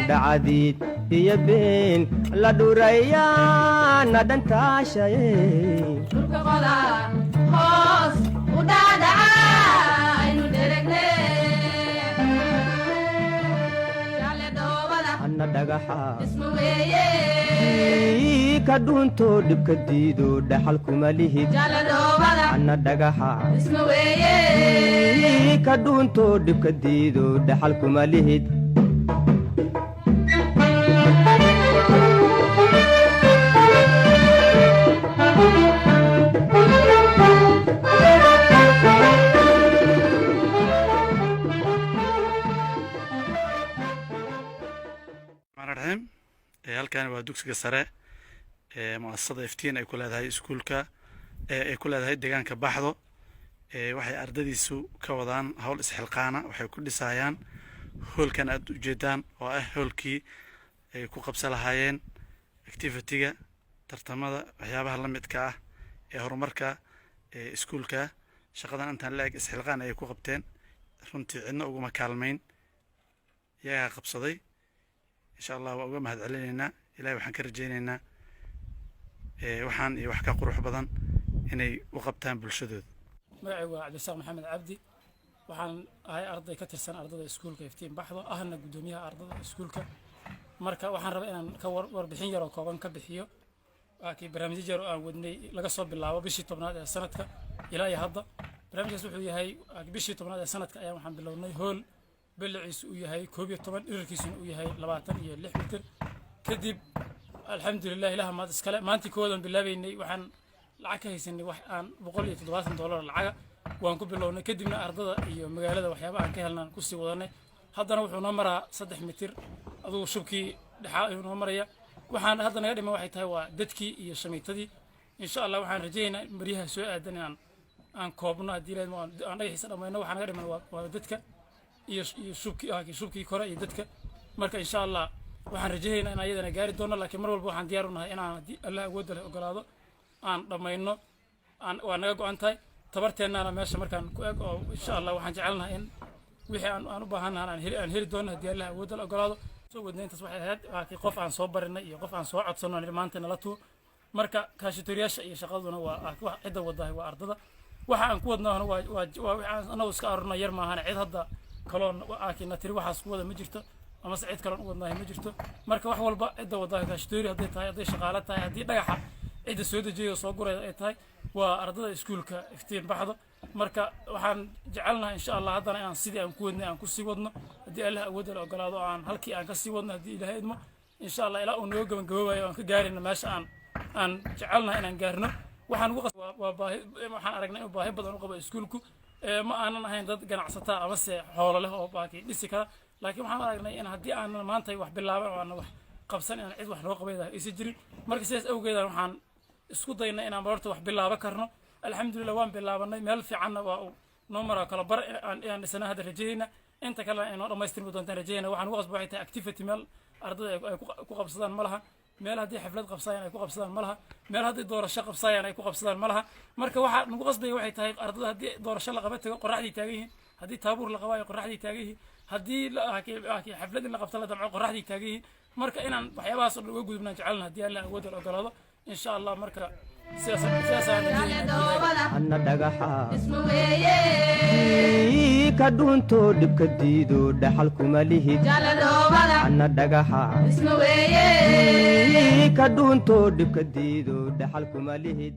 dacadiid iyo been la dhurayaa na dhantaashaye dhulka qoda hoos u dhaadhaca aynu dheregne jale dhoobada anna dhagaxa isma weeye ka dhuuntoo dhibka diido dhaxal kuma lihid jale dhoobada anna dhagaxa isma weeye ka dhuuntoo dhibka diido dhaxal kuma lihid halkan waa dugsiga sare ee muasasada iftiin ay ku leedahay iskuulka ay ku leedahay deegaanka Baxdo waxay ardaydiisu ka wadaan hawl isxilqaana waxay ku dhisayaan hoolkan aad u jeedaan oo ah hoolkii ay ku qabsan lahaayeen activity-ga tartamada waxyaabaha la midka ah ee horumarka iskuulka shaqadan intaan la eg isxilqaan ay ku qabteen runtii cidna ugu ma kaalmeyn iyaga qabsaday insha Allah waa uga mahad celinaynaa ilaahay waxaan ka rajaynaynaa waxaan iyo wax ka qurux badan inay u qabtaan bulshadooda magacaygu waa Cabdisaaq Maxamed Cabdi waxaan ahay arday ka tirsan ardayda iskuulka Iftiin Baxdo ahna gudoomiyaha ardayda iskuulka marka waxaan rabaa inaan ka warbixin yar oo kooban ka bixiyo waakii barnaamij yar oo aan wadnay laga soo bilaabo bishii 10aad ee sanadka ilaa hadda barnaamijkaas wuxuu yahay bishii 10aad ee sanadka ayaan waxaan bilownay hool بلعيس وياهي كوبي طبعا إركيسون وياهي لبعتن يا اللي متر كذب الحمد لله لها ما تسكلا ما أنت كودن بالله بيني وحن العكا يسني وحن بقول لي $2,000 العكا وانكو بالله كذبنا أرض يا مجال هذا وحيابا عن كهلنا كوسي وضعنا هذا نوح نمرة 6 متر أضو شبكي دحاء نمرة وحن هذا نقدم واحد هوا دتكي يا شميتدي إن شاء الله وحن رجينا مريها سوء أدنى عن كوبنا ديلا أنا يحسن ما ينوح نقدم ودتك shubkii kore iyo dadka marka insha Allah waxaan rajaynaynaa in ayadana gaari doono laakiin mar walba waxaan diyaar u nahay inaan Allah awood leh ogolaado aan dhamayno waa naga go'an tahay tabarteennana meesha markaan ku eeg oo insha Allah waxaan jecelnahay in wixii aan u baahanahay aan heli doono hadii Allah awood leh ogolaado soo wadnay intaas waxay ahayd qof aan soo barinay iyo qof aan soo codsanay maanta nala tuur marka kaashitooriyaasha iyo shaqaduna waa wax cid wadahay waa ardada waxa aan ku wadnaahna waa anoo iska arurnay yar maahan cid hadda كلون أكيد نتري واحد سكوده مجرته أما سعيد كلون ودناه مجرته مركب واحد والبا إذا وضعه كاشتوري هذي تاي هذي شغالات تاي هذي دقيقة إذا سود جي وصقور تاي وأرض السكول كافتين بحضه مركب وحن جعلنا إن شاء الله هذا عن سيدي عن كودنا عن كسي ودنا هذي الله ودل أقلاده عن هالكي عن كسي ودنا هذي إلى هيدما إن شاء الله إلى أن يوجد من جوا يوم كجارنا ماش عن جعلنا إن جارنا وحن وقت وباه وحن أرجعنا وباه بدنا نقبل السكولكو ما أنا هين ضد جناح ستا بس حول له أو باقي لسه كذا لكن محمد أنا أنا هدي أنا ما أنتي واحد بالله وأنا واحد قبسني أنا عيد واحد رقبة ده يسجل مركز أو كذا محن اسكت إن أنا مرت واحد بالله بكرنا الحمد لله وان بالله بنا مال في عنا ونمرة كلا بر يعني سنة هذا رجينا أنت كلا إنه ما يستلم بدون رجينا وحن وقص بعيته أكتيفيتي مال أرض كقبصان مالها meel hadii xaflad qabsayaan ay ku qabsadaan malaha meel hadii doorasho qabsayaan ay ku qabsadaan malaha marka waxa nagu qasbay waxay tahay ardada hadii doorasho la qabato qoraxdii taagiin hadii taabuur la qabaayo qoraxdii taagiin hadii xaflad la qabto la damco qoraxdii taagiin marka inaan waxyaabahaas uga gudubnaan jecelna hadii Allah awood u ogolaado insha Allah marka siyaasad anna dhagaxa isma weeye ka dhuuntoo dhibka diido dhaxal kuma lihid anna dhagaxa isma weeye ka dhuuntoo dhibka diido dhaxal kuma lihid